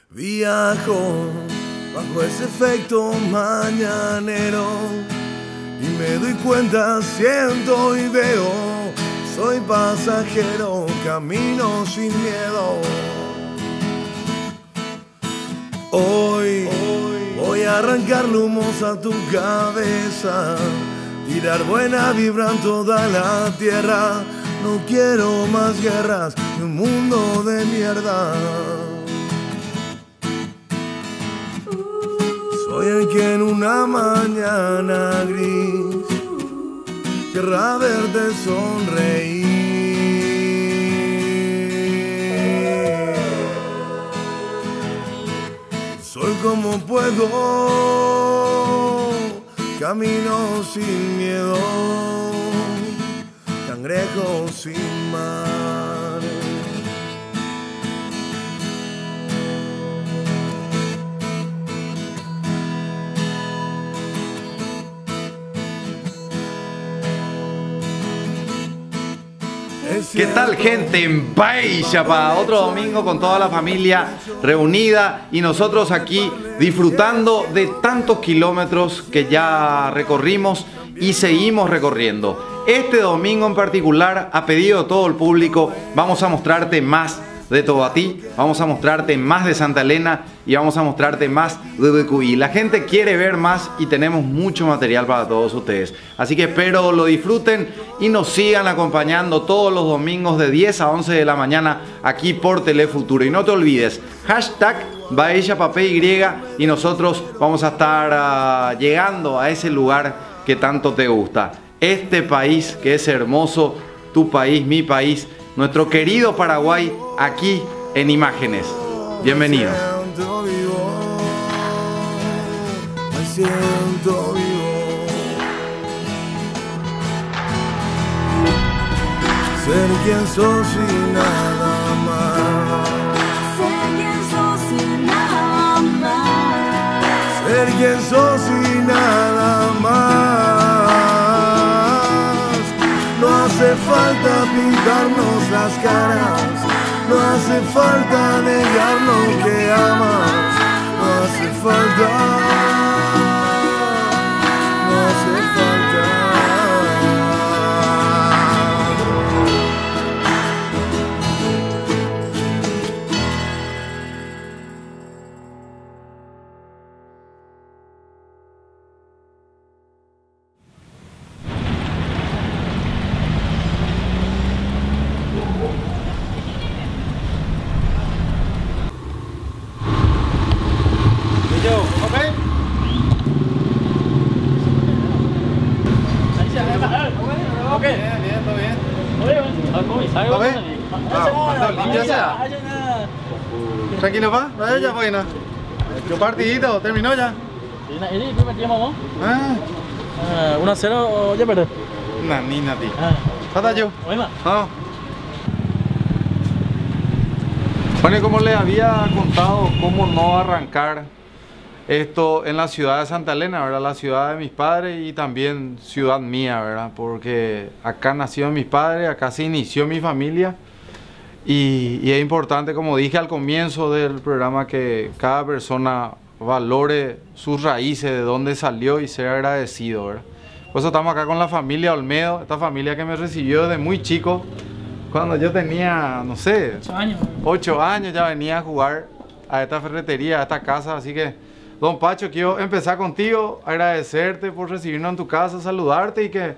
Viajo bajo ese efecto mañanero y me doy cuenta, siento y veo. Soy pasajero, camino sin miedo. Hoy voy a arrancar humos a tu cabeza, tirar buena vibra en toda la tierra. No quiero más guerras ni un mundo de mierda. Soy el que en una mañana gris querrá verte sonreír. Soy como puedo, camino sin miedo, cangrejo sin mar. ¿Qué tal, gente? En Paixapa, otro domingo con toda la familia reunida y nosotros aquí disfrutando de tantos kilómetros que ya recorrimos y seguimos recorriendo. Este domingo en particular, a pedido de todo el público, vamos a mostrarte más de Tobatí, vamos a mostrarte más de Santa Elena y vamos a mostrarte más de Becuí. La gente quiere ver más y tenemos mucho material para todos ustedes. Así que espero lo disfruten y nos sigan acompañando todos los domingos de 10 a 11 de la mañana aquí por Telefuturo. Y no te olvides, hashtag PaixapaPY y nosotros vamos a estar llegando a ese lugar que tanto te gusta. Este país que es hermoso, tu país, mi país, nuestro querido Paraguay, aquí en Imágenes. Bienvenidos. Me siento vivo. Ser quien sos y nada más. Ser quien sos y nada más. Ser quien sos y nada más. No hace falta pintarnos las caras, no hace falta negar lo que amas, no hace falta, no hace falta. Tranquilo, pa, vaya ya, buena. ¿Qué partidito? ¿Terminó ya? Ini primer tiempo, ¿no? 1-0 ya perdí. Nani, nati. ¿Hasta yo? Bueno. Bueno, como les había contado, cómo no arrancar esto en la ciudad de Santa Elena, ¿verdad? La ciudad de mis padres y también ciudad mía, ¿verdad? Porque acá nacieron mis padres, acá se inició mi familia. Y es importante, como dije al comienzo del programa, que cada persona valore sus raíces, de dónde salió y ser agradecido, ¿verdad? Por eso estamos acá con la familia Olmedo, esta familia que me recibió desde muy chico. Cuando yo tenía, no sé, 8 años. 8 años ya venía a jugar a esta ferretería, a esta casa. Así que, don Pacho, quiero empezar contigo, agradecerte por recibirnos en tu casa, saludarte y que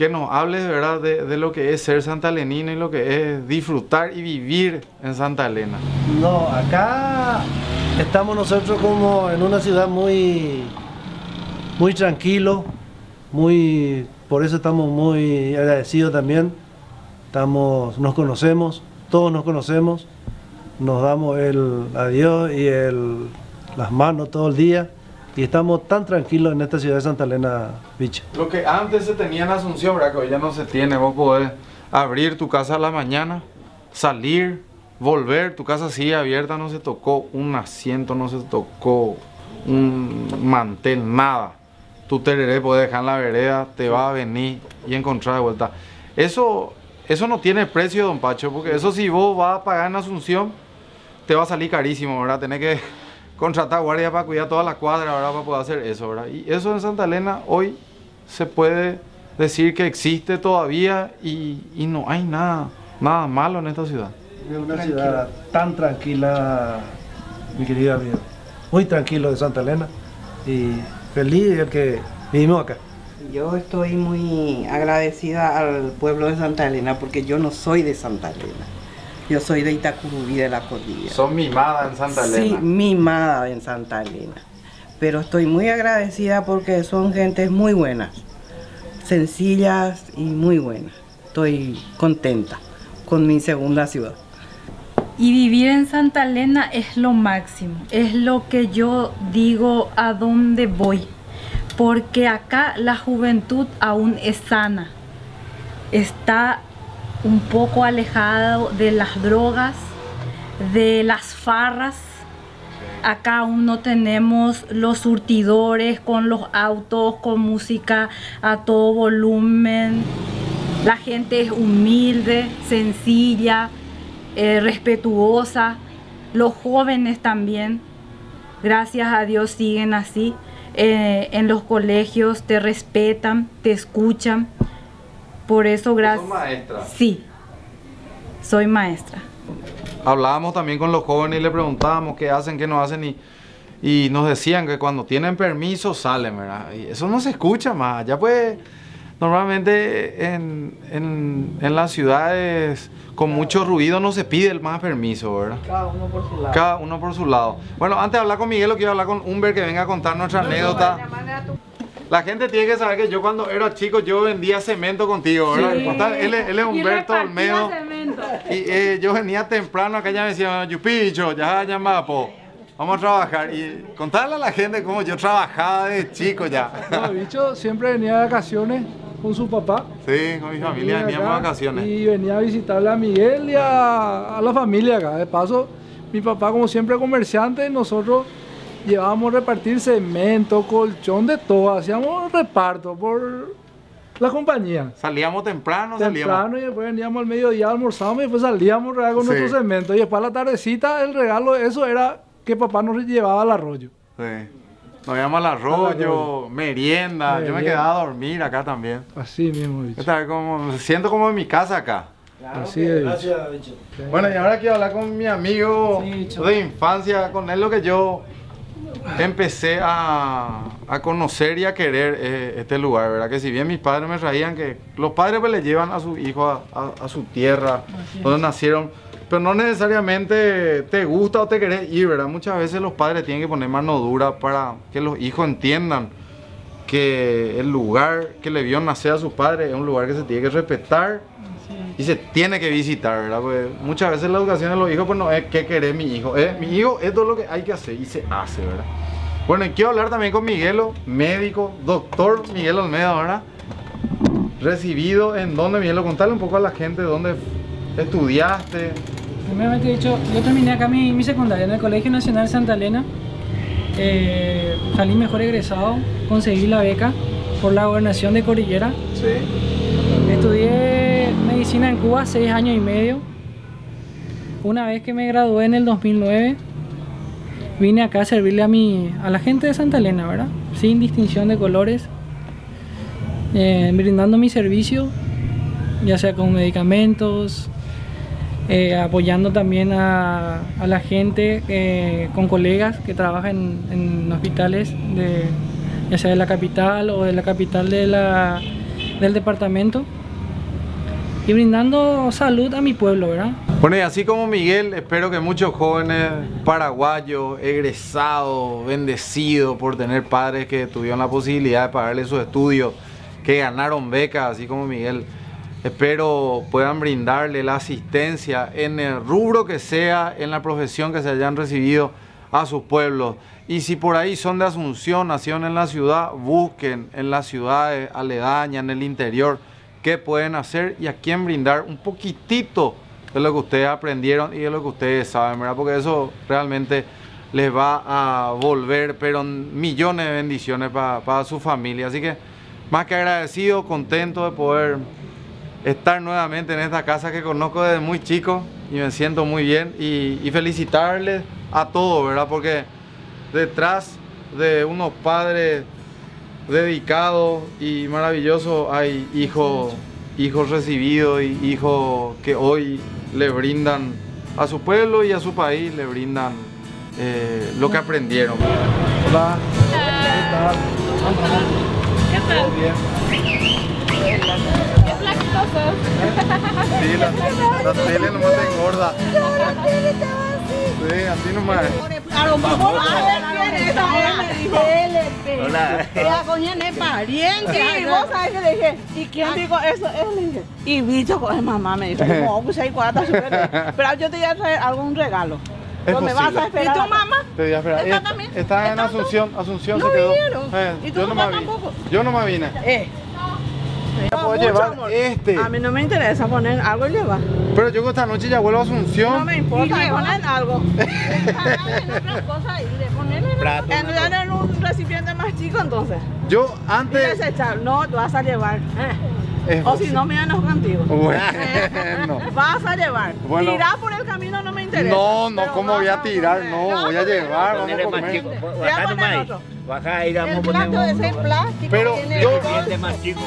nos hables, ¿verdad?, de lo que es ser santalenino y lo que es disfrutar y vivir en Santa Elena. No, acá estamos nosotros como en una ciudad muy tranquilo, por eso estamos muy agradecidos también. Nos conocemos, todos nos conocemos, nos damos el adiós y las manos todo el día. Y estamos tan tranquilos en esta ciudad de Santa Elena, bicho. Lo que antes se tenía en Asunción, ¿verdad?, que hoy ya no se tiene. Vos podés abrir tu casa a la mañana, salir, volver. Tu casa sigue abierta, no se tocó un asiento, no se tocó un mantel, nada. Tu tereré podés dejar en la vereda, te va a venir y encontrar de vuelta. Eso no tiene precio, don Pacho, porque eso si vos vas a pagar en Asunción, te va a salir carísimo, ¿verdad? Tenés que contratar guardia para cuidar toda la cuadra, ¿verdad? Para poder hacer eso, ¿verdad? Y eso en Santa Elena hoy se puede decir que existe todavía y no hay nada malo en esta ciudad. Es una ciudad tan tranquila, mi querida amiga. Muy tranquilo de Santa Elena y feliz el que vivimos acá. Yo estoy muy agradecida al pueblo de Santa Elena porque yo no soy de Santa Elena. Yo soy de Itacurubí de la Cordillera. Son mimadas en Santa Elena. Sí, mimada en Santa Elena. Pero estoy muy agradecida porque son gentes muy buenas, sencillas y muy buenas. Estoy contenta con mi segunda ciudad. Y vivir en Santa Elena es lo máximo, es lo que yo digo a dónde voy, porque acá la juventud aún es sana, está un poco alejado de las drogas, de las farras. Acá aún no tenemos los surtidores con los autos, con música a todo volumen. La gente es humilde, sencilla, respetuosa. Los jóvenes también, gracias a Dios, siguen así. En los colegios te respetan, te escuchan. Por eso, gracias. ¿Sos maestra? Sí, soy maestra. Hablábamos también con los jóvenes y le preguntábamos qué hacen, qué no hacen y nos decían que cuando tienen permiso salen, ¿verdad? Y eso no se escucha más. Ya pues, normalmente en las ciudades con mucho ruido no se pide el más permiso, ¿verdad? Cada uno por su lado. Cada uno por su lado. Bueno, antes de hablar con Miguel, quiero hablar con Humber que venga a contar nuestra anécdota. La gente tiene que saber que yo cuando era chico yo vendía cemento contigo, ¿verdad? Sí. Él es Humberto Olmedo. Cemento. Y yo venía temprano acá, ya me decía, Yupicho, ya llamaba, po. Vamos a trabajar. Y contarle a la gente cómo yo trabajaba de chico ya. No, el bicho siempre venía de vacaciones con su papá. Sí, con mi familia Venía veníamos acá de vacaciones. Y venía a visitarle a Miguel y a la familia acá. De paso, mi papá, como siempre comerciante, nosotros llevábamos a repartir cemento, colchón, de todo. Hacíamos reparto por la compañía. Salíamos temprano, Temprano y después veníamos al mediodía, almorzamos y después salíamos con Sí. nuestro cemento. Y después a la tardecita el regalo, eso era que papá nos llevaba al arroyo. Sí. Nos íbamos al arroyo, merienda. Yo me Merienda. quedaba a dormir acá también. Así mismo, bicho. Me siento como en mi casa acá. Así es, bicho. Gracias, bicho. Bueno, y ahora quiero hablar con mi amigo Sí, Cho. de infancia, con él lo que yo empecé a conocer y a querer este lugar, ¿verdad? Que si bien mis padres me traían que los padres pues le llevan a su hijo a su tierra, donde nacieron, pero no necesariamente te gusta o te querés ir, ¿verdad? Muchas veces los padres tienen que poner mano dura para que los hijos entiendan que el lugar que le vio nacer a sus padres es un lugar que se tiene que respetar y se tiene que visitar, ¿verdad? Porque muchas veces la educación de los hijos pues no es qué querés mi hijo, mi hijo esto es lo que hay que hacer y se hace, ¿verdad? Bueno, y quiero hablar también con Miguelo, médico, doctor Miguel Olmedo, ¿verdad? Recibido en dónde, Miguelo, contale un poco a la gente dónde estudiaste. Primeramente dicho, yo terminé acá mi secundaria en el Colegio Nacional Santa Elena. Salí mejor egresado, conseguí la beca por la gobernación de Cordillera. Sí. Estudié medicina en Cuba 6 años y medio. Una vez que me gradué en el 2009, vine acá a servirle a la gente de Santa Elena, ¿verdad? Sin distinción de colores, brindando mi servicio, ya sea con medicamentos, apoyando también a la gente, con colegas que trabajan en hospitales, ya sea de la capital o de la capital del departamento, y brindando salud a mi pueblo, ¿verdad? Bueno, y así como Miguel, espero que muchos jóvenes paraguayos, egresados, bendecidos por tener padres que tuvieron la posibilidad de pagarle sus estudios, que ganaron becas, así como Miguel, espero puedan brindarle la asistencia en el rubro que sea, en la profesión que se hayan recibido a sus pueblos. Y si por ahí son de Asunción, nacieron en la ciudad, busquen en las ciudades aledañas, en el interior, qué pueden hacer y a quién brindar un poquitito de lo que ustedes aprendieron y de lo que ustedes saben, ¿verdad? Porque eso realmente les va a volver, pero millones de bendiciones para su familia. Así que más que agradecido, contento de poder estar nuevamente en esta casa que conozco desde muy chico. y me siento muy bien y felicitarles a todos, ¿verdad? Porque detrás de unos padres dedicados y maravillosos hay hijos recibidos y hijos que hoy le brindan a su pueblo y a su país, le brindan lo que aprendieron. Hola. ¿Qué tal? ¿Todo bien? ¿Qué flaquito sos? Sí, la tele nomás te engorda. Sí, así nomás. A lo mejor Hola. la coñana es pariente. Sí, vos sabés que le dije, ¿y quién dijo eso? Él le dije, y bicho con mamá me dijo, no, pues hay cuarta, pero yo te voy a traer algún regalo. Es ¿Me vas a esperar? ¿Y tu mamá? Te voy a esperar. ¿Está también? Está en Asunción, No se quedó. vinieron. ¿Y tu yo mamá nomás tampoco? Yo nomás vine. ¿Puedo Mucho llevar amor. este? A mí no me interesa poner algo y llevar. Pero yo esta noche ya vuelvo a Asunción. No me importa, me ponen algo. Otra cosa y de ponerle en un recipiente más chico entonces. Yo Y antes... desechar. No, tú vas a llevar. Es O si no, me enojo contigo. Bueno. Vas a llevar. Bueno. Tirar por el camino no me interesa. No, pero ¿cómo voy a tirar? No, voy a llevar, vamos a comer. Voy a poner otro. Baja y vamos El a poner plato es el plástico. Pero tiene yo- todo. más chico.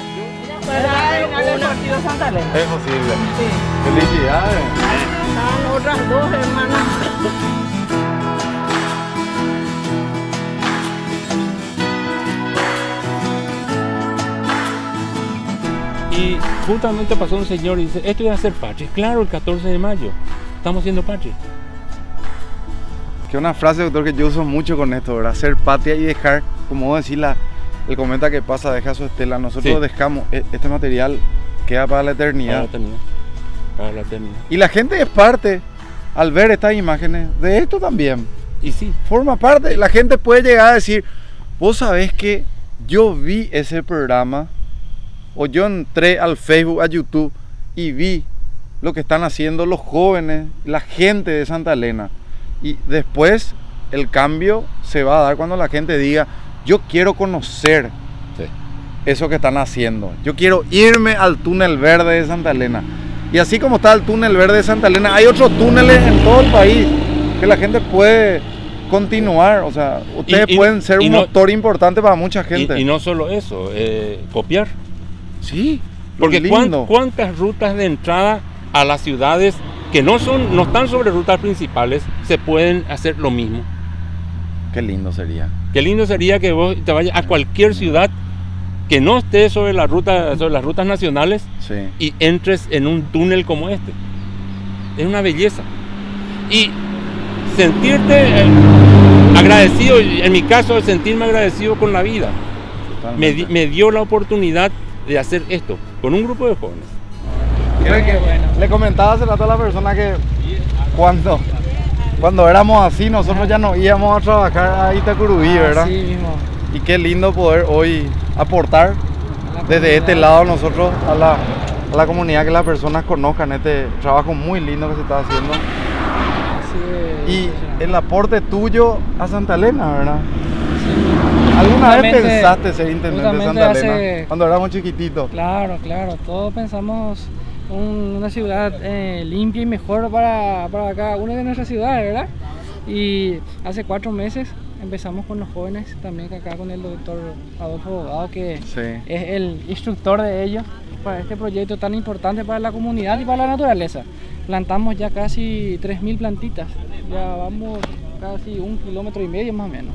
Para el partido Santa Elena. Es posible. Sí. Felicidades. Están otras dos hermanas. Y justamente pasó un señor y dice, esto iba a ser patria. Claro, el 14 de mayo. Estamos siendo patria. Que una frase, doctor, que yo uso mucho con esto, ¿verdad? Ser patria y dejar, como vos decís, el cometa que pasa deja su estela. Nosotros Sí. dejamos, este material queda para la eternidad. Para la eternidad. Para la eternidad. Y la gente es parte, al ver estas imágenes, de esto también. Y sí. Forma parte. La gente puede llegar a decir, vos sabés que yo vi ese programa, o yo entré al Facebook, a YouTube, y vi lo que están haciendo los jóvenes, la gente de Santa Elena. Y después el cambio se va a dar cuando la gente diga, yo quiero conocer eso que están haciendo. Yo quiero irme al túnel verde de Santa Elena. Y así como está el túnel verde de Santa Elena, hay otros túneles en todo el país que la gente puede continuar. O sea, ustedes pueden ser un motor importante para mucha gente. Y no solo eso, copiar. Sí, porque lindo. ¿cuántas rutas de entrada a las ciudades que no están sobre rutas principales se pueden hacer lo mismo? Qué lindo sería. Qué lindo sería que vos te vayas a cualquier ciudad que no esté sobre las rutas nacionales, sí, y entres en un túnel como este. Es una belleza. Y sentirte agradecido, en mi caso, sentirme agradecido con la vida. Me dio la oportunidad de hacer esto con un grupo de jóvenes. Le comentaba hace rato a la persona que cuando éramos así, nosotros ya no íbamos a trabajar a Itacurubí, ¿verdad? Así mismo. Y qué lindo poder hoy aportar desde este lado nosotros a la comunidad, que las personas conozcan este trabajo muy lindo que se está haciendo. Y el aporte tuyo a Santa Elena, ¿verdad? ¿Alguna vez pensaste ser intendente de Santa Elena cuando éramos chiquititos? Claro, todos pensamos una ciudad limpia y mejor para cada una de nuestras ciudades, ¿verdad? Y hace 4 meses empezamos con los jóvenes, también acá con el doctor Adolfo Bogado, que es el instructor de ellos para este proyecto tan importante para la comunidad y para la naturaleza. Plantamos ya casi 3.000 plantitas, ya vamos casi 1,5 kilómetros más o menos.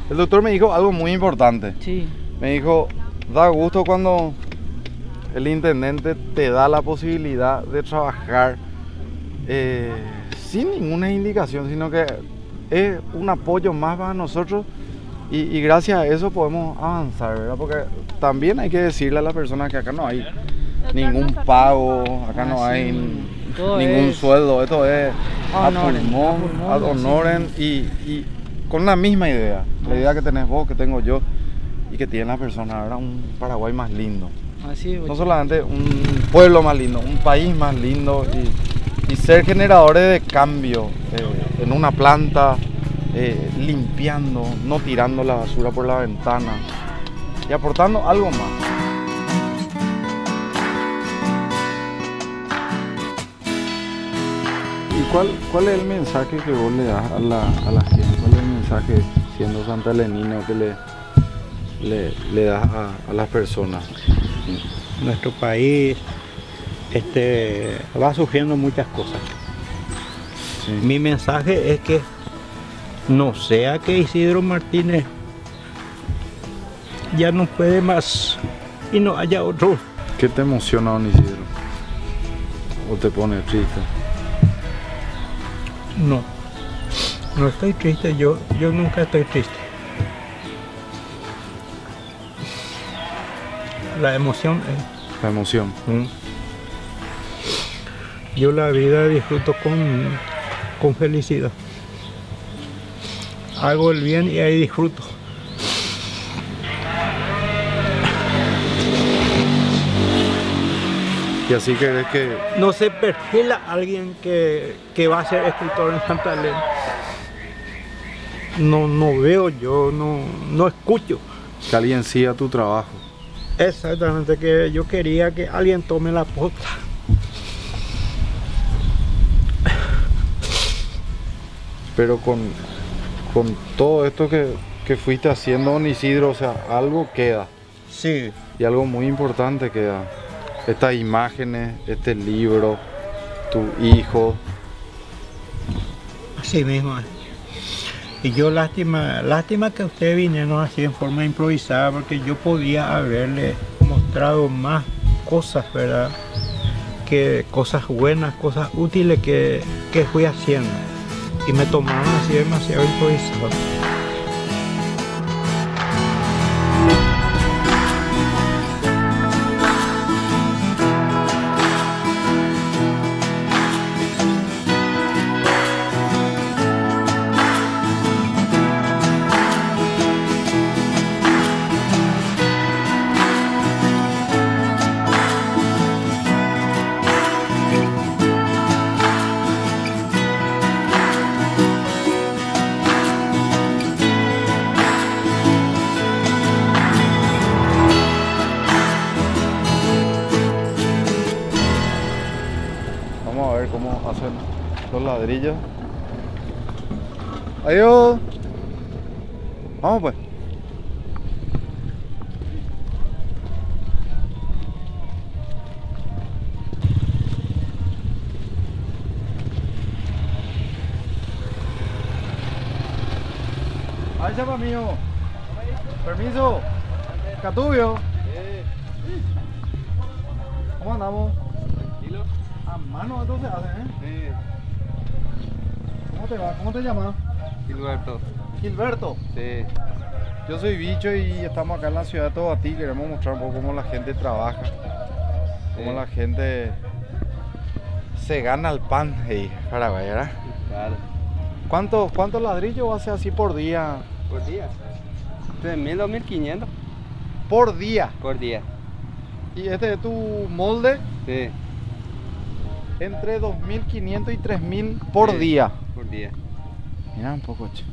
El doctor me dijo algo muy importante. Sí. Me dijo, da gusto cuando el intendente te da la posibilidad de trabajar sin ninguna indicación, sino que es un apoyo más para nosotros y gracias a eso podemos avanzar, ¿verdad? Porque también hay que decirle a las personas que acá no hay ningún pago, acá no hay ningún sueldo, esto es ad honorem y con la misma idea, la idea que tenés vos, que tengo yo y que tiene la persona, ¿verdad? Un Paraguay más lindo. Así, no solamente un pueblo más lindo, un país más lindo y ser generadores de cambio en una planta, limpiando, no tirando la basura por la ventana y aportando algo más. ¿Cuál es el mensaje que vos le das a la gente? ¿Cuál es el mensaje siendo santalenino que le das a las personas? Nuestro país va sufriendo muchas cosas. Sí. Mi mensaje es que no sea que Isidro Martínez ya no puede más y no haya otro. ¿Qué te emociona, don Isidro? ¿O te pone triste? No estoy triste, yo nunca estoy triste. La emoción es... La emoción. Yo la vida disfruto con felicidad. Hago el bien y ahí disfruto. Y así querés que... No se perfila alguien que va a ser escritor en Santa Elena. No veo yo, no escucho. Que alguien siga tu trabajo. Exactamente, que yo quería que alguien tome la posta. Pero con todo esto que fuiste haciendo, don Isidro, o sea, algo queda. Sí. Y algo muy importante queda. Estas imágenes, este libro, tu hijo. Así mismo. Y yo lástima que ustedes vinieron así en forma improvisada, porque yo podía haberle mostrado más cosas, ¿verdad? Que cosas buenas, cosas útiles que fui haciendo. Y me tomaron así demasiado improvisado. Vamos a ver cómo hacen los ladrillos. Adiós. Vamos pues. Ahí chapa mío. Permiso. Catubio. ¿Cómo andamos? Tranquilo. A mano esto se hace, ¿eh? Sí. ¿Cómo te va? ¿Cómo te llamas? Gilberto. Gilberto. Sí. Yo soy Bicho y estamos acá en la ciudad de Tobatí. Queremos mostrar un poco cómo la gente trabaja, cómo la gente se gana el pan ahí, Paraguay, ¿verdad? Claro. ¿Cuántos ladrillos hace así por día? Por día. 3.000, 2.500. ¿Por día? Por día. ¿Y este es tu molde? Sí. Entre 2.500 y 3.000 por día. Por día. Mira un poco, che.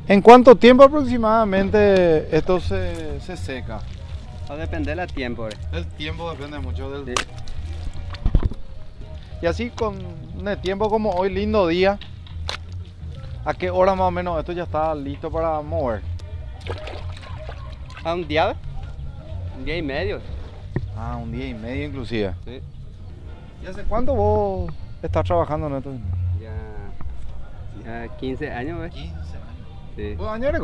¿En cuánto tiempo aproximadamente esto se seca? Va a depender del tiempo. El tiempo depende mucho del... Sí. Y así con el tiempo como hoy, lindo día, ¿a qué hora más o menos esto ya está listo para mover? A un día y medio. Ah, un día y medio inclusive. Sí. ¿Y hace cuánto vos estás trabajando en esto? Ya 15 años, ¿ves? 15 años. Sí. ¿Cuántos años eres?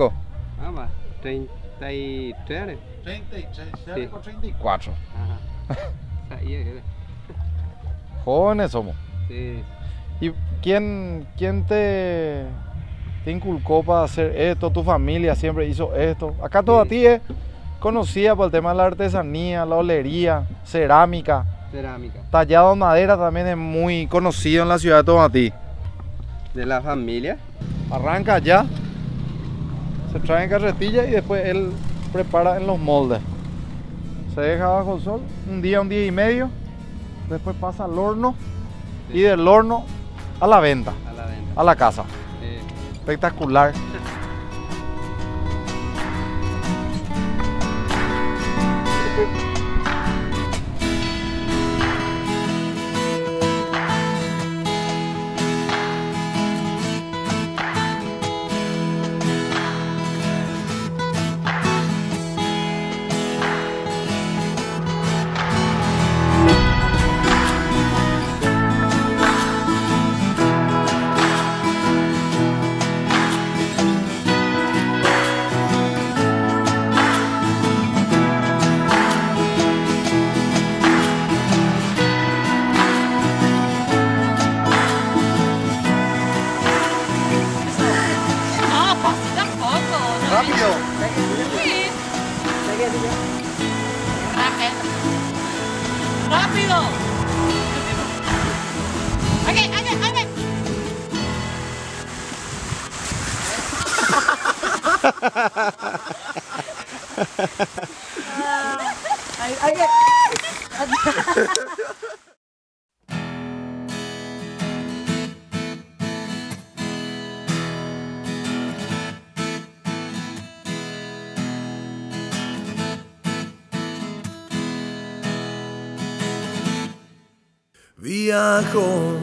Ah, va. 33 años. 33, Sí. 34. Ajá. Ahí es. Jóvenes somos. Sí. ¿Y quién te inculcó para hacer esto? ¿Tu familia siempre hizo esto? Acá Tobatí es conocida por el tema de la artesanía, la olería, cerámica. Cerámica. Tallado en madera también es muy conocido en la ciudad de Tobatí. De la familia. Arranca allá, se trae en carretilla y después él prepara en los moldes. Se deja bajo el sol un día y medio, después pasa al horno y del horno a la venta, a la casa. Sí. Espectacular. rápido. ¡Rápido! ¡Aquí, aquí, aquí! Viajo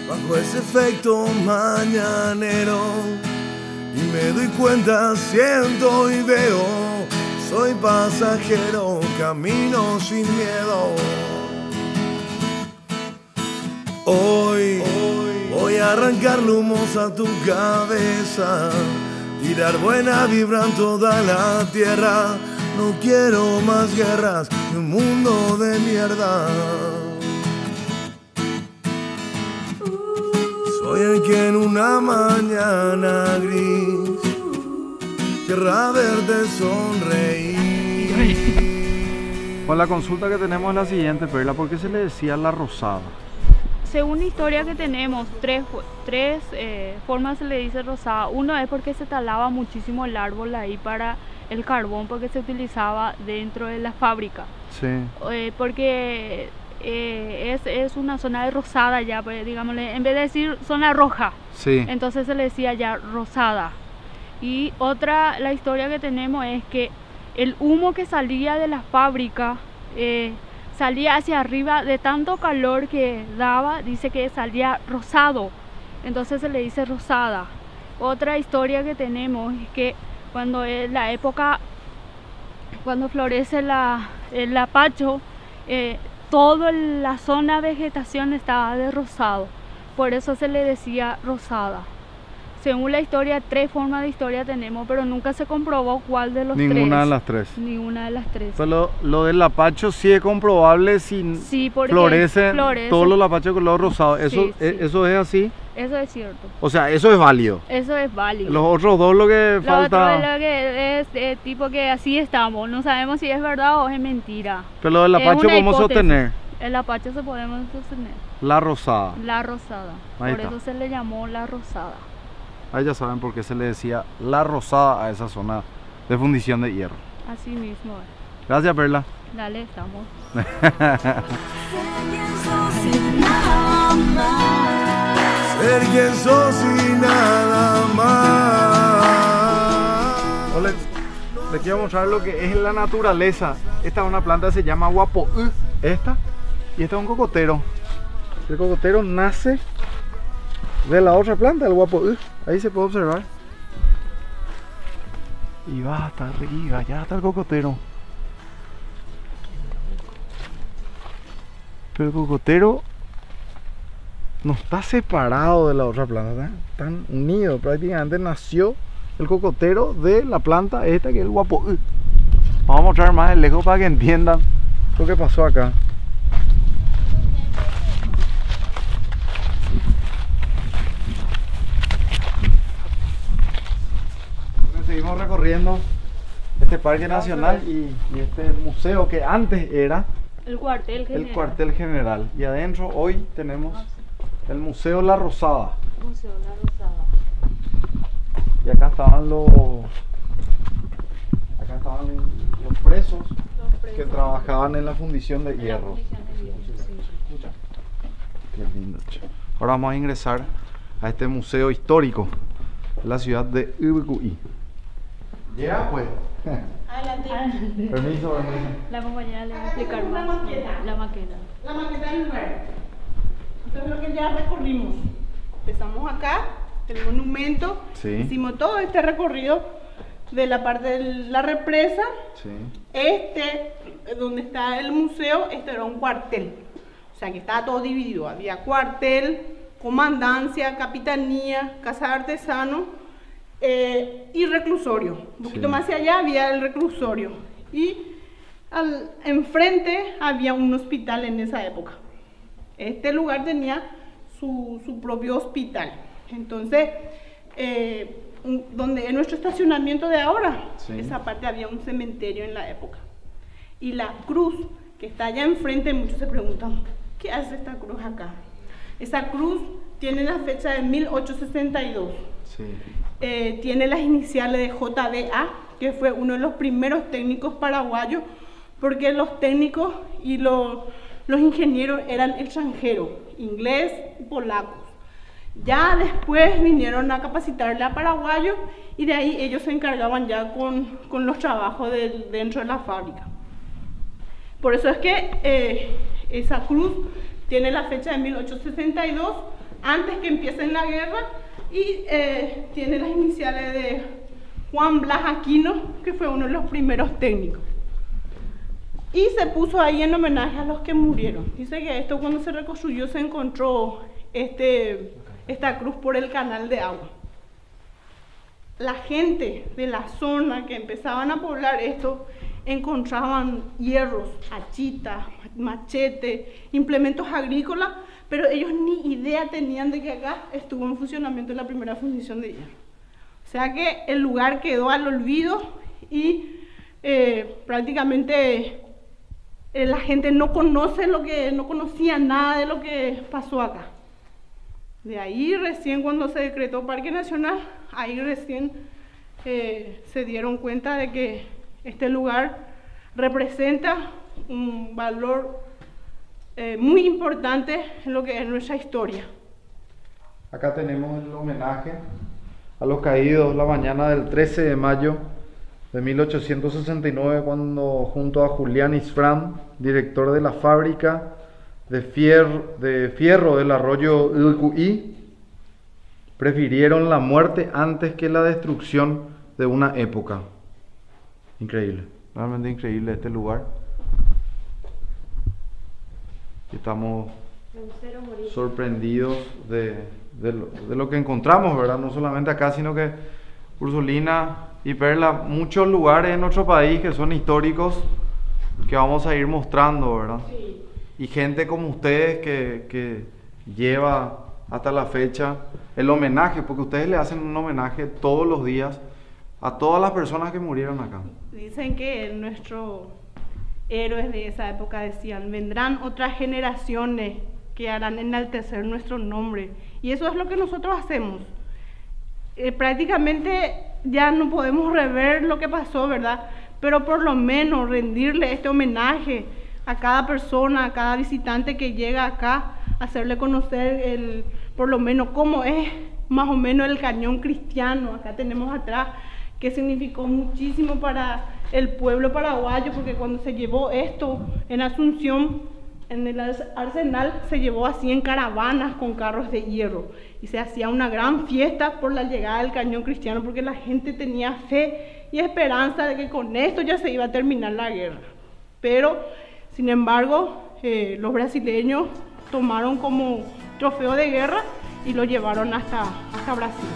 bajo ese efecto mañanero y me doy cuenta, siento y veo, soy pasajero, camino sin miedo. Hoy voy a arrancarle humos a tu cabeza, tirar buena vibra en toda la tierra. No quiero más guerras ni un mundo de mierda. Soy el que en una mañana gris querrá verte sonreír. Con la consulta que tenemos es la siguiente, Perla, ¿por qué se le decía la rosada? Según la historia que tenemos, tres formas se le dice rosada. Uno es porque se talaba muchísimo el árbol ahí para el carbón, porque se utilizaba dentro de la fábrica. Sí. Porque es una zona de rosada ya, pues, digámosle, en vez de decir zona roja, sí, entonces se le decía ya rosada. Y otra, la historia que tenemos es que el humo que salía de la fábrica salía hacia arriba de tanto calor que daba, dice que salía rosado, entonces se le dice rosada. Otra historia que tenemos es que cuando es la época, cuando florece el lapacho, toda la zona de vegetación estaba de rosado, por eso se le decía rosada. Según la historia, tres formas de historia tenemos, pero nunca se comprobó cuál de los tres. Ninguna de las tres. Ninguna de las tres. Pero lo del lapacho sí es comprobable si sí, florece todos los lapachos de color rosado. Eso, sí, sí. Eso es así. Eso es cierto. O sea, eso es válido. Eso es válido. Los otros dos lo que Lo falta. otro es lo que es tipo que así estamos. No sabemos si es verdad o es mentira. Pero lo del lapacho podemos sostener. El lapacho se podemos sostener. La rosada. La rosada. Ahí Por está. eso se le llamó la rosada. Ahí ya saben por qué se le decía la rosada a esa zona de fundición de hierro. Así mismo es. Gracias, Perla. Dale, estamos. Ser quien sos y nada más. Hola, les quiero mostrar lo que es la naturaleza. Esta es una planta que se llama guapoú, esta, y este es un cocotero. El cocotero nace de la otra planta, el guapoú. Ahí se puede observar. Y va hasta arriba, ya está el cocotero. Pero el cocotero no está separado de la otra planta, están unidos. Prácticamente nació el cocotero de la planta esta que es el guapoú. Vamos a mostrar más de lejos para que entiendan lo que pasó acá. Seguimos recorriendo este parque nacional y este museo que antes era el cuartel general. El cuartel general. Y adentro hoy tenemos el Museo La Rosada. Museo La Rosada. Y acá estaban los presos que trabajaban en la fundición de hierro. Qué lindo. Ahora vamos a ingresar a este museo histórico de la ciudad de Ubucuy. Ya pues. Adelante. Permiso. La compañera le va a explicar más. La maqueta. La maqueta del lugar. Esto es lo que ya recorrimos. Empezamos acá, el monumento. Sí. Hicimos todo este recorrido de la parte de la represa. Sí. Donde está el museo, esto era un cuartel. O sea que estaba todo dividido. Había cuartel, comandancia, capitanía, casa de artesanos. Y reclusorio. Un poquito más hacia allá había el reclusorio. Y enfrente había un hospital en esa época. Este lugar tenía su propio hospital. Entonces, donde es nuestro estacionamiento de ahora, Sí. esa parte había un cementerio en la época. Y la cruz que está allá enfrente, muchos se preguntan, ¿qué hace esta cruz acá? Esa cruz tiene la fecha de 1862. Sí. Tiene las iniciales de JDA, que fue uno de los primeros técnicos paraguayos, porque los técnicos y los ingenieros eran extranjeros, inglés y polacos. Ya después vinieron a capacitarle a paraguayos y de ahí ellos se encargaban ya con los trabajos dentro de la fábrica. Por eso es que esa cruz tiene la fecha de 1862, antes que empiece la guerra, y tiene las iniciales de Juan Blas Aquino, que fue uno de los primeros técnicos. Y se puso ahí en homenaje a los que murieron. Dice que esto, cuando se reconstruyó, se encontró esta cruz por el canal de agua. La gente de la zona que empezaban a poblar esto encontraban hierros, hachitas, machetes, implementos agrícolas, pero ellos ni idea tenían de que acá estuvo en funcionamiento la primera fundición de hierro. O sea que el lugar quedó al olvido y prácticamente la gente no conocía nada de lo que pasó acá. De ahí recién, cuando se decretó Parque Nacional, ahí recién se dieron cuenta de que este lugar representa un valor muy importante en lo que es nuestra historia. Acá tenemos el homenaje a los caídos la mañana del 13 de mayo de 1869, cuando junto a Julián Isfrán, director de la fábrica de fierro del arroyo Ilcuí, prefirieron la muerte antes que la destrucción de una época. Increíble, realmente increíble este lugar. Estamos sorprendidos de lo que encontramos, ¿verdad? No solamente acá, sino que Ursulina y Perla, muchos lugares en nuestro país que son históricos, que vamos a ir mostrando, ¿verdad? Sí. Y gente como ustedes que lleva hasta la fecha el homenaje, porque ustedes le hacen un homenaje todos los días a todas las personas que murieron acá. Dicen que nuestros héroes de esa época decían, vendrán otras generaciones que harán enaltecer nuestro nombre. Y eso es lo que nosotros hacemos. Prácticamente ya no podemos rever lo que pasó, ¿verdad? Pero por lo menos rendirle este homenaje a cada persona, a cada visitante que llega acá, hacerle conocer por lo menos cómo es más o menos el cañón cristiano. Acá tenemos atrás, que significó muchísimo para el pueblo paraguayo, porque cuando se llevó esto en Asunción, en el arsenal, se llevó así en caravanas con carros de hierro y se hacía una gran fiesta por la llegada del cañón cristiano, porque la gente tenía fe y esperanza de que con esto ya se iba a terminar la guerra. Pero sin embargo, los brasileños tomaron como trofeo de guerra y lo llevaron hasta Brasil.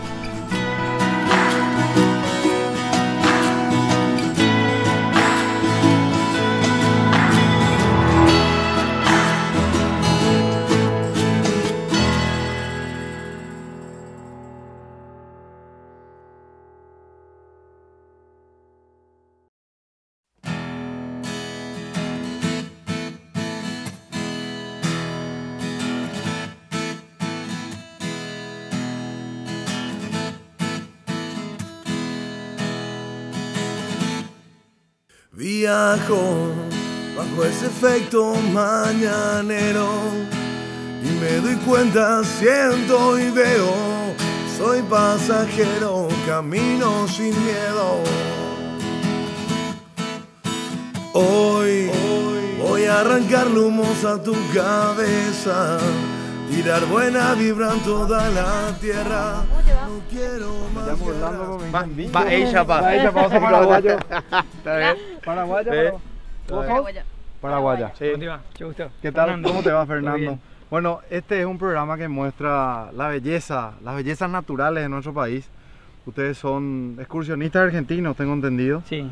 Viajo bajo ese efecto mañanero y me doy cuenta, siento y veo, soy pasajero, camino sin miedo. Hoy voy a arrancar lumos a tu cabeza, tirar buena vibra en toda la tierra. No quiero más. Va ella, vamos a paraguayo. ¿Está bien? Paraguaya, Paraguaya. Sí. ¿Qué tal? Fernando. ¿Cómo te va, Fernando? Bueno, este es un programa que muestra la belleza, las bellezas naturales de nuestro país. Ustedes son excursionistas argentinos, tengo entendido. Sí.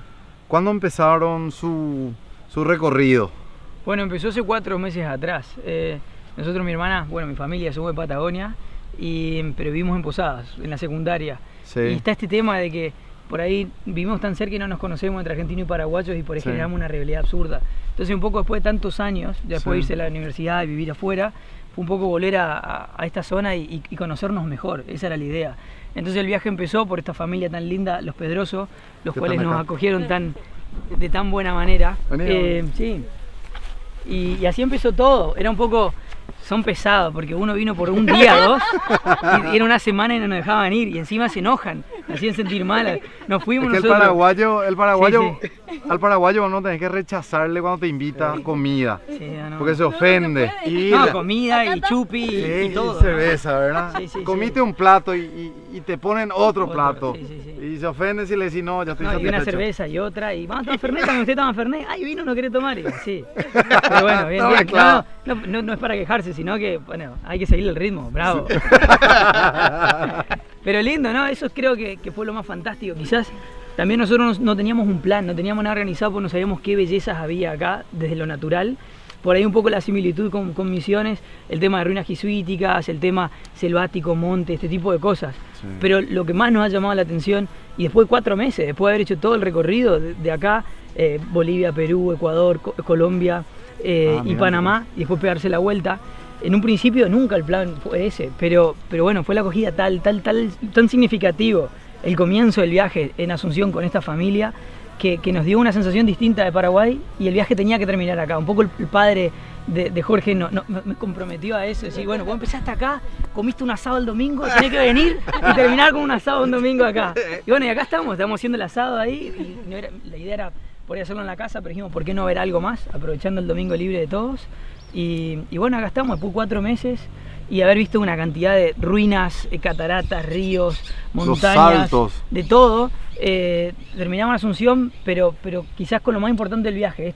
¿Cuándo empezaron su recorrido? Bueno, empezó hace 4 meses atrás. Nosotros, mi hermana, bueno, mi familia somos de Patagonia pero vivimos en Posadas, en la secundaria. Sí. Y está este tema de que por ahí vivimos tan cerca y no nos conocemos entre argentinos y paraguayos y por ahí Sí. generamos una rivalidad absurda. Entonces un poco después de tantos años, después de Sí. irse a la universidad y vivir afuera, fue un poco volver a esta zona y conocernos mejor, esa era la idea. Entonces el viaje empezó por esta familia tan linda, los Pedroso, los ¿Qué cuales están nos acá? acogieron de tan buena manera. Vení, Sí. Y así empezó todo, era un poco... Son pesados porque uno vino por un día, 2, y era una semana y no nos dejaban ir y encima se enojan, nos hacían sentir mal. Nos fuimos Es que nosotros. el paraguayo, Sí, al paraguayo no tenés que rechazarle cuando te invita comida, no. porque se ofende. No, comida y chupi y todo. Cerveza, ¿verdad? Sí. Comiste un plato y te ponen otro plato. Y se ofende si le decís no, ya estoy No, y satisfecho. una cerveza y otra, y vamos a tomar Fernet, también usted toma Fernet, ay, vino, no quiere tomar, y así. Pero bueno, bien, No, bien. claro. No es para quejarse, sino que, bueno, hay que seguir el ritmo, bravo. Pero lindo, ¿no? Eso creo que fue lo más fantástico. Quizás también nosotros no teníamos un plan, no teníamos nada organizado porque no sabíamos qué bellezas había acá, desde lo natural. Por ahí un poco la similitud con Misiones, el tema de ruinas jesuíticas, el tema selvático, monte, este tipo de cosas. Sí. Pero lo que más nos ha llamado la atención, y después de 4 meses, después de haber hecho todo el recorrido de acá, Bolivia, Perú, Ecuador, Colombia y mira. Panamá, y después pegarse la vuelta, en un principio nunca el plan fue ese, pero bueno, fue la acogida tan significativo, el comienzo del viaje en Asunción con esta familia, que nos dio una sensación distinta de Paraguay y el viaje tenía que terminar acá. Un poco el padre de Jorge me comprometió a eso, decir, bueno, vos empezaste acá, comiste un asado el domingo, tenés que venir y terminar con un asado un domingo acá. Y bueno, y acá estamos haciendo el asado ahí, y la idea era poder hacerlo en la casa, pero dijimos, ¿por qué no ver algo más? Aprovechando el domingo libre de todos. Y bueno, acá estamos, después de 4 meses y haber visto una cantidad de ruinas, cataratas, ríos, montañas, de todo. Terminamos en Asunción, pero quizás con lo más importante del viaje.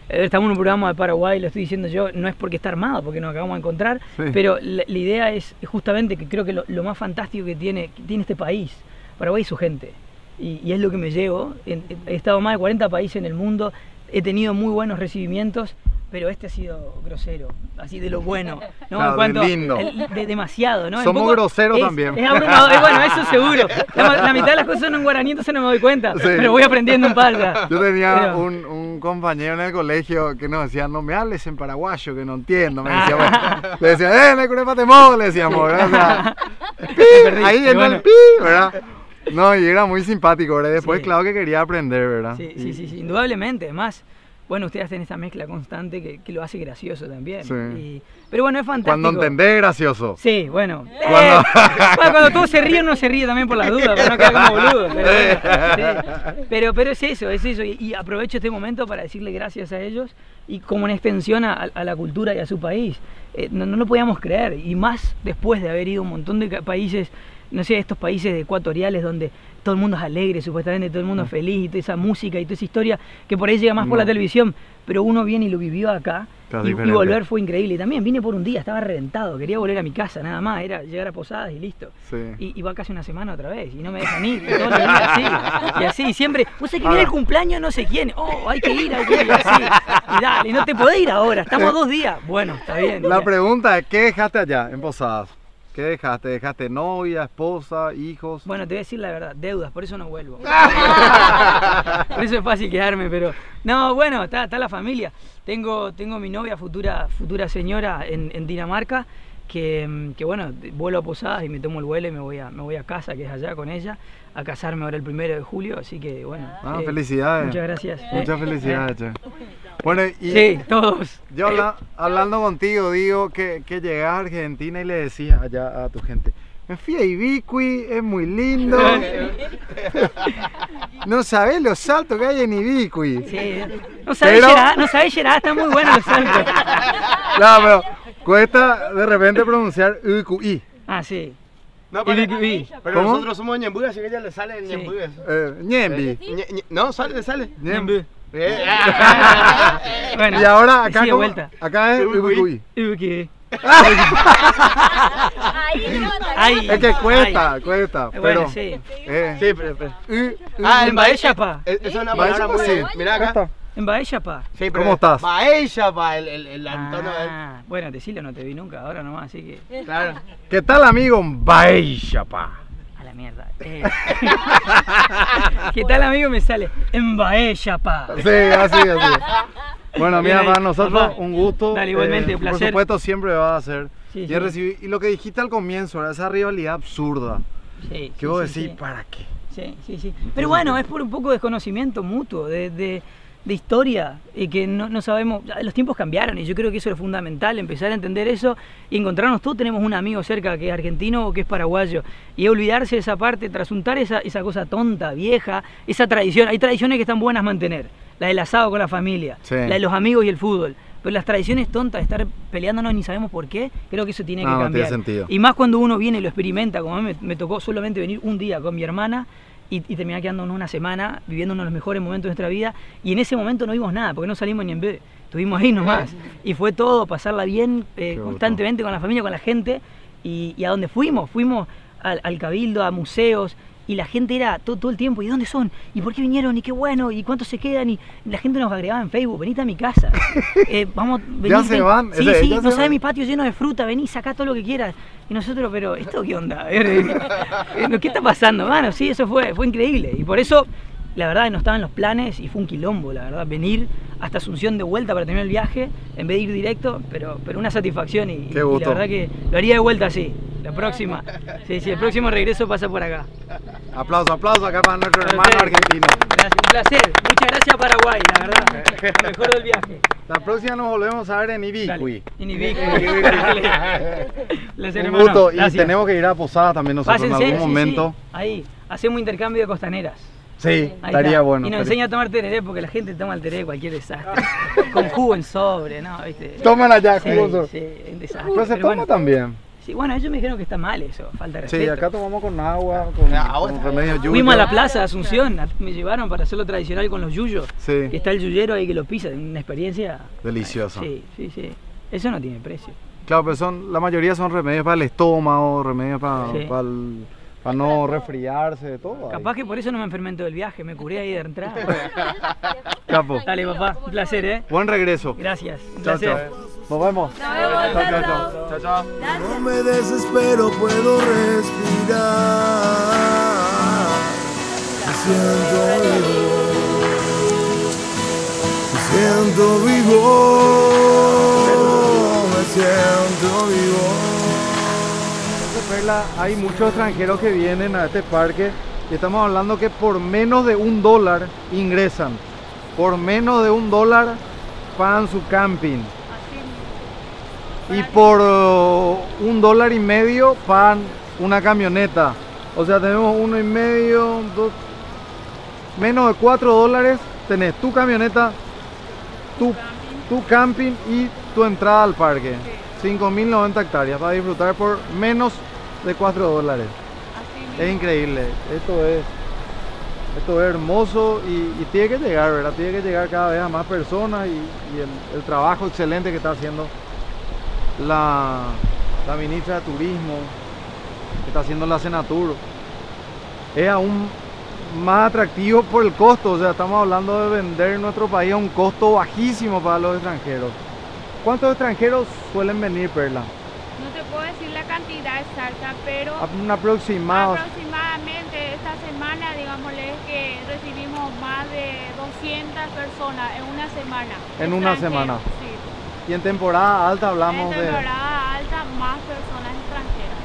Estamos en un programa de Paraguay, lo estoy diciendo yo, no es porque está armado, porque nos acabamos de encontrar, pero la idea es justamente que creo que lo más fantástico que tiene este país, Paraguay, y su gente. Y es lo que me llevo. He estado en más de 40 países en el mundo, he tenido muy buenos recibimientos, pero este ha sido grosero, así de lo bueno, ¿no? Claro, En cuanto lindo. demasiado, ¿no? Somos groseros también. Es abrumador, bueno, eso seguro. La mitad de las cosas son en guaraní, entonces no me doy cuenta, Sí. pero voy aprendiendo un par ya. Yo tenía Pero- un compañero en el colegio que nos decía, no me hables en paraguayo, que no entiendo. Me decía, bueno, le decía, me curé patemo, le decíamos, ¿verdad? O sea, pi, ahí entra bueno. el pi, ¿verdad? No, y era muy simpático, ¿verdad? Después, claro que quería aprender, ¿verdad? Sí, indudablemente. Además, bueno, ustedes hacen esta mezcla constante que lo hace gracioso también. Sí. Pero bueno, es fantástico. Cuando entendés, gracioso. Sí, bueno. Cuando- Cuando todos se ríen, uno se ríe también por las dudas, para no quedar como boludo. Pero, bueno, sí. pero es eso. Y aprovecho este momento para decirle gracias a ellos y como una extensión a la cultura y a su país. No lo podíamos creer. Y más después de haber ido a un montón de países, no sé, estos países ecuatoriales donde todo el mundo es alegre, supuestamente todo el mundo es feliz, y toda esa música y toda esa historia que por ahí llega más por la televisión, pero uno viene y lo vivió acá. Claro, Y diferente. volver fue increíble. Y también vine por un día, estaba reventado, quería volver a mi casa, nada más, era llegar a Posadas y listo. Sí. Y va casi una semana otra vez, y no me dejan ir, y todos los días así, y así, siempre, vos sabés que viene el cumpleaños no sé quién, hay que ir, y así, y dale, no te podés ir ahora, estamos 2 días, bueno, está bien. La ya. pregunta es, ¿qué dejaste allá en Posadas? ¿Qué dejaste? ¿Dejaste novia, esposa, hijos? Bueno, te voy a decir la verdad, deudas, por eso no vuelvo. Por eso es fácil quedarme, pero... No, bueno, está la familia. Tengo mi novia, futura señora en Dinamarca, que bueno, vuelo a Posadas y me tomo el vuelo y me voy a casa, que es allá con ella, a casarme ahora el 1 de julio, así que bueno. Felicidades. Muchas gracias. Muchas felicidades, che. Bueno, y sí, todos. Yo hablando contigo, digo que llegas a Argentina y le decías allá a tu gente, me fui a Ibiqui, es muy lindo. No sabés los saltos que hay en Ibiqui. Sí. No sabés Gerard, están muy buenos los saltos. No, pero cuesta de repente pronunciar Ibiqui. Ah, sí. No, pero ¿Cómo? nosotros somos ñembú, así que ella le sale el ñembú. Ñembi. No, le sale. Ñembi. Bueno, y ahora acá, sí, de vuelta. Acá es Ibiqui. Ibiqui. Es que cuesta. Bueno, Pero, sí. Sí, pero. El Baechapa. Es una palabra muy... sí. Mira acá. En Baella, pa. Sí, ¿Cómo estás? Baella, pa, el Antonio. Bueno, decirlo no te vi nunca, ahora nomás, así que. Claro. ¿Qué tal, amigo? Baella, pa. A la mierda. ¿Qué tal, amigo? Me sale. En Baella, pa. Sí, así. Bueno, Bien mira, ahí, para nosotros papá. un gusto. Dale, igualmente, un placer. Por supuesto, siempre va a ser. Sí, Y, sí. y lo que dijiste al comienzo, ¿verdad? Esa rivalidad absurda. Sí, Que vos sí, decís, sí. ¿para qué? Sí. Pero bueno, es por un poco de desconocimiento mutuo, de historia, y que no sabemos. Los tiempos cambiaron y yo creo que eso es fundamental, empezar a entender eso y encontrarnos. Todos tenemos un amigo cerca que es argentino o que es paraguayo, y olvidarse de esa parte, trasuntar esa cosa tonta, vieja, esa tradición. Hay tradiciones que están buenas mantener, la del asado con la familia, Sí. la de los amigos y el fútbol. Pero las tradiciones tontas de estar peleándonos ni sabemos por qué, creo que eso tiene que No cambiar. tiene sentido. Y más cuando uno viene y lo experimenta, como a mí me tocó solamente venir un día con mi hermana y terminar quedándonos una semana, viviendo uno de los mejores momentos de nuestra vida. Y en ese momento no vimos nada, porque no salimos ni en B. Estuvimos ahí nomás. Y fue todo, pasarla bien constantemente con la familia, con la gente. Y a donde fuimos al Cabildo, a museos. Y la gente era todo el tiempo, ¿y dónde son? ¿Y por qué vinieron? ¿Y qué bueno? ¿Y cuántos se quedan? Y la gente nos agregaba en Facebook, venite a mi casa. Vamos, vení, Ya se van. Sí, Ya sí, se no van. sabes mi patio lleno de fruta, vení, sacá todo lo que quieras. Y nosotros, pero ¿esto qué onda? ¿Qué está pasando? Bueno, sí, eso fue increíble. Y por eso, la verdad, no estaban los planes y fue un quilombo, la verdad, venir hasta Asunción de vuelta para terminar el viaje, en vez de ir directo, pero una satisfacción y Qué la gusto. verdad que lo haría de vuelta así, la próxima. Sí, el próximo regreso pasa por acá. Aplauso acá para nuestro hermano argentino. Gracias, un placer. Muchas gracias a Paraguay, la verdad. Lo mejor del viaje. La próxima nos volvemos a ver en Ibiqui. En Ibiqui. Un gusto. Y tenemos que ir a Posada también nosotros Pásense, en algún momento. sí. Ahí, hacemos intercambio de costaneras. Sí, Ahí estaría está. bueno. Y nos enseña a tomar tereré, porque la gente toma el tereré de cualquier desastre. Con jugo en sobre, ¿no? ¿Viste? Toman allá Sí, jugo. sí, un desastre. Pero se toma bueno. también. Sí, bueno, ellos me dijeron que está mal eso, falta de respeto. Sí, acá tomamos con agua, con remedio yuyo. Fuimos a la plaza de Asunción, me llevaron para hacerlo tradicional con los yuyos. Sí. Que está el yuyero ahí que lo pisa, una experiencia. Deliciosa. Sí. Eso no tiene precio. Claro, pero la mayoría son remedios para el estómago, remedios para, Sí. para no resfriarse, todo. Capaz que por eso no me enfermé en todo el viaje, me curé ahí de entrada. Capo. Dale, papá, un placer, ¿eh? Buen regreso. Gracias, un Chao, placer. chao. Nos vemos. Chao. No me desespero, puedo respirar. Me siento vivo. Perla, hay muchos extranjeros que vienen a este parque y estamos hablando que por menos de $1 ingresan. Por menos de $1 pagan su camping. Y por $1.50 pagan una camioneta. O sea, tenemos $1.50, menos de $4 tenés tu camioneta, tu camping y tu entrada al parque. 5.090 hectáreas para disfrutar por menos de $4. Es increíble. Esto es hermoso y tiene que llegar, ¿verdad? Tiene que llegar cada vez a más personas y el trabajo excelente que está haciendo la ministra de Turismo, que está haciendo la Senatur, es aún más atractivo por el costo. O sea, estamos hablando de vender nuestro país a un costo bajísimo para los extranjeros. ¿Cuántos extranjeros suelen venir, Perla? No te puedo decir la cantidad exacta, pero Un aproximado. aproximadamente esta semana, digámosle que recibimos más de 200 personas en una semana. En una Extranjeros, semana. Sí. Y en temporada alta En hablamos de... temporada alta, más personas extranjeras.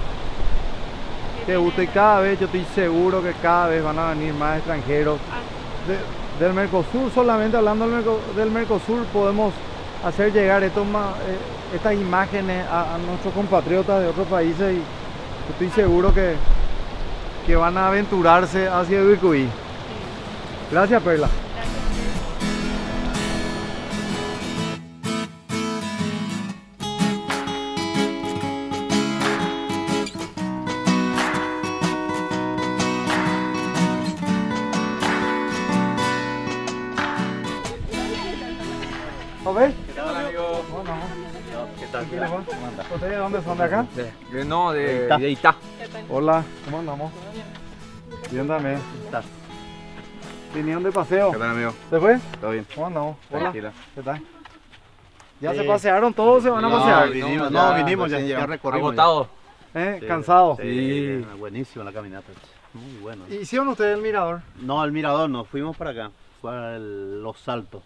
Qué gusto, y cada vez yo estoy seguro que cada vez van a venir más extranjeros. Del Mercosur, solamente hablando del Mercosur, podemos hacer llegar estas imágenes a nuestros compatriotas de otros países y estoy seguro que van a aventurarse hacia Ibiqui. Gracias, Perla. ¿Lo ves? ¿Qué tal, amigo? ¿Qué tal? ¿Ustedes de dónde son? ¿De acá? No, de Itá. Hola, ¿cómo andamos? Bien también. Vinieron de paseo. ¿Qué tal, amigo? ¿Se fue? ¿Todo bien? ¿Cómo andamos? Hola. Tranquila. ¿Qué tal? ¿Ya Sí. se pasearon todos o se van a pasear? Vinimos, ya recorrimos. Agotado. Sí. ¿Cansado? Sí, buenísimo la caminata. Muy bueno. ¿Hicieron ustedes el mirador? No, el mirador no, fuimos para acá. Fue a Los Saltos.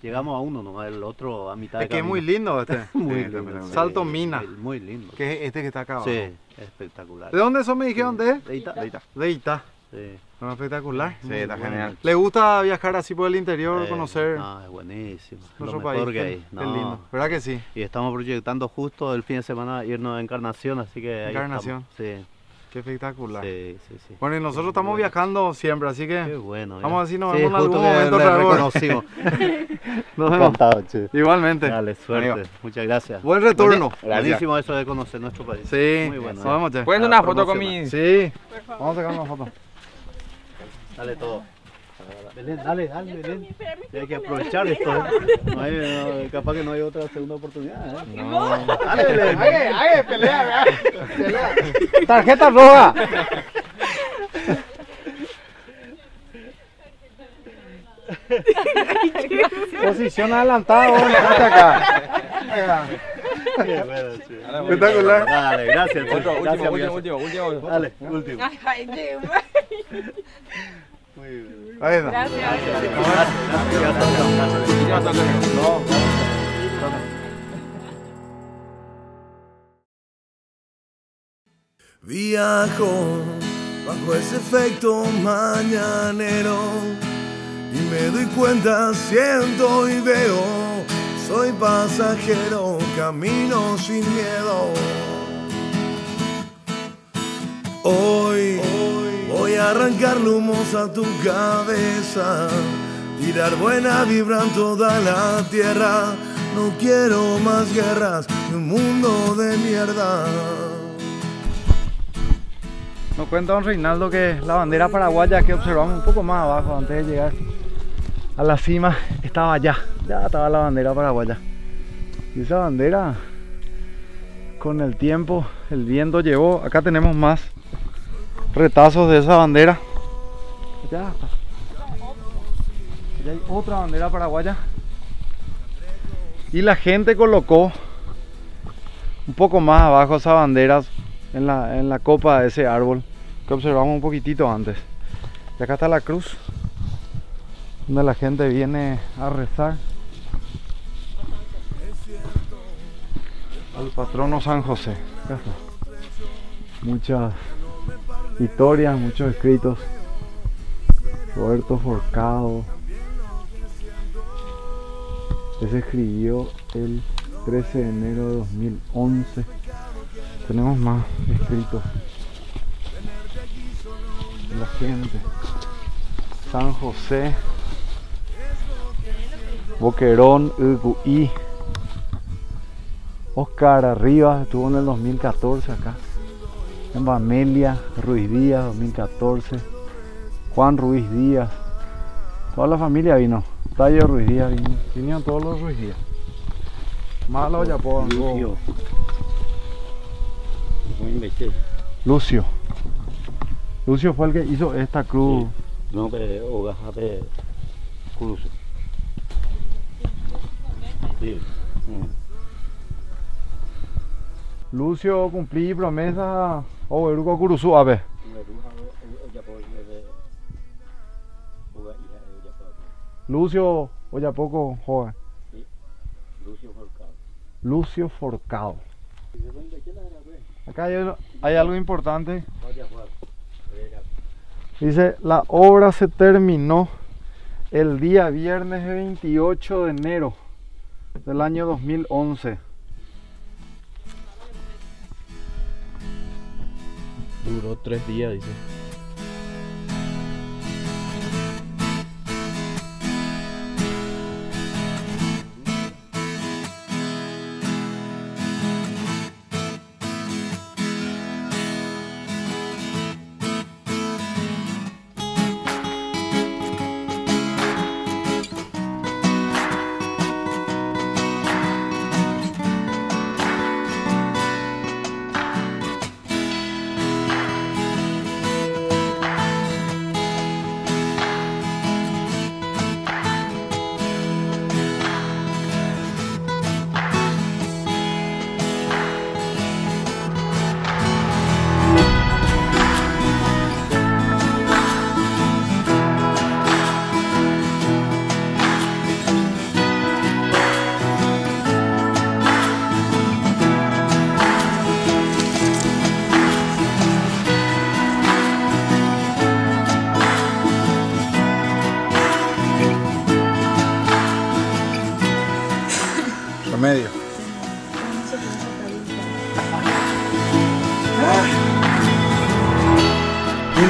Llegamos a uno nomás, el otro a mitad de Es que es camino. muy lindo este. Muy Sí, lindo. Salto Mina. Muy lindo. Que es este que está acá abajo. Sí, espectacular. ¿De dónde son, me dijeron? ¿De? De Ita. De Ita. Sí. No, espectacular. Sí, está genial. ¿Le gusta viajar así por el interior, conocer No, es buenísimo. nuestro Lo mejor país? que hay. Qué lindo. ¿Verdad que sí? Y estamos proyectando justo el fin de semana irnos a Encarnación, así que ahí Encarnación. estamos. Sí. Qué espectacular. Sí, sí, sí. Bueno, y nosotros estamos viajando siempre, así que Qué bueno. vamos a ver si nos Sí, vemos en justo algún que momento. le otra vez. reconocimos. Nos vemos. Encantado, che. Igualmente. Dale, suerte. Amigo. Muchas gracias. Buen retorno. Buenísimo eso de conocer nuestro país. Sí, Muy bueno. nos vemos, che. ¿Pueden una una foto con mi...? Sí, vamos a sacar una foto. Dale todo. Belén, dale, Belén. Hay que aprovechar esto. No hay, capaz que no hay otra segunda oportunidad. No. Dale, Belén. pelea. Tarjeta roja. Posición adelantada, vos, dejate acá. Espectacular. Dale, gracias. che. Otro, Gracias, último. Dale, último. Ahí está. Viajo bajo ese efecto mañanero y me doy cuenta, siento y veo, soy pasajero, camino sin miedo. Hoy voy a arrancar humos a tu cabeza, tirar buena vibra en toda la tierra. No quiero más guerras ni un mundo de mierda. Nos cuenta don Reinaldo que la bandera paraguaya que observamos un poco más abajo antes de llegar a la cima estaba allá, ya estaba la bandera paraguaya. Y esa bandera con el tiempo, el viento llevó, acá tenemos más retazos de esa bandera. Allá está. Allá hay otra bandera paraguaya. Y la gente colocó un poco más abajo esas banderas en la copa de ese árbol que observamos un poquitito antes. Y acá está la cruz donde la gente viene a rezar al patrono San José. Acá está. Muchas historias, muchos escritos. Roberto Forcado. Ese escribió el 13 de enero de 2011. Tenemos más escritos de la gente. San José, Boquerón, Uguí. Oscar Arribas estuvo en el 2014 acá. En Bamelia, Ruiz Díaz, 2014. Juan Ruiz Díaz. Toda la familia vino. Tallo Ruiz Díaz vino. Vinieron todos los Ruiz Díaz. Malo ya puedo. Lucio. Lucio fue el que hizo esta cruz. No, pero hogaja de cruz. Sí. Lucio cumplí promesa o eruco curuzú a ver. Lucio Oyapoco joven. Lucio Forcado. Acá hay algo importante. Dice, la obra se terminó el día viernes 28 de enero del año 2011. Duró 3 días, dice.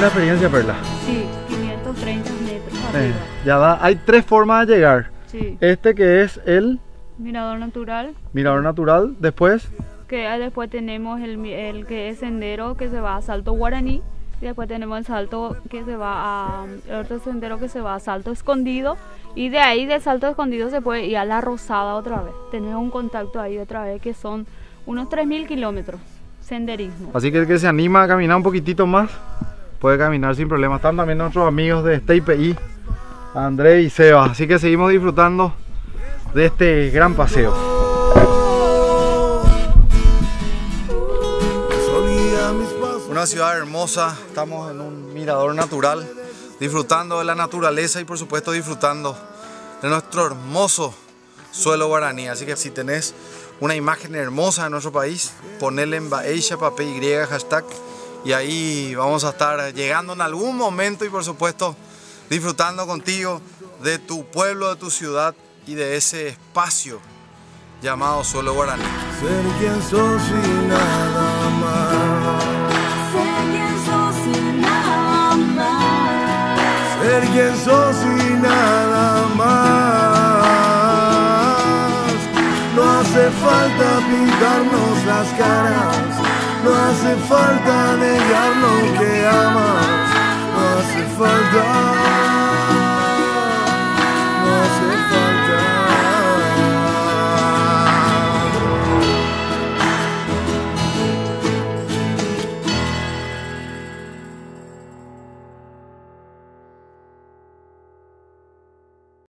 linda experiencia, Perla. Sí, 530 metros arriba. Ya va, hay 3 formas de llegar. Sí. Este que es el Mirador natural. mirador natural, después Que después tenemos el que es sendero que se va a Salto Guaraní. Y después tenemos el salto que se va a otro sendero que se va a Salto Escondido. Y de ahí de Salto Escondido se puede ir a La Rosada otra vez. Tener un contacto ahí otra vez que son unos 3000 kilómetros. Senderismo. así que el que se anima a caminar un poquitito más puede caminar sin problema. Están también nuestros amigos de StayPI, André y Seba, así que seguimos disfrutando de este gran paseo. Una ciudad hermosa, estamos en un mirador natural, disfrutando de la naturaleza y por supuesto disfrutando de nuestro hermoso suelo guaraní. Así que si tenés una imagen hermosa de nuestro país, ponele en #BaixaPapy hashtag y ahí vamos a estar llegando en algún momento y por supuesto disfrutando contigo de tu pueblo, de tu ciudad y de ese espacio llamado suelo guaraní. Ser quien sos y nada más. Ser quien sos y nada más. Ser quien sos y nada más. No hace falta pintarnos las caras, no hace falta negar lo que amas.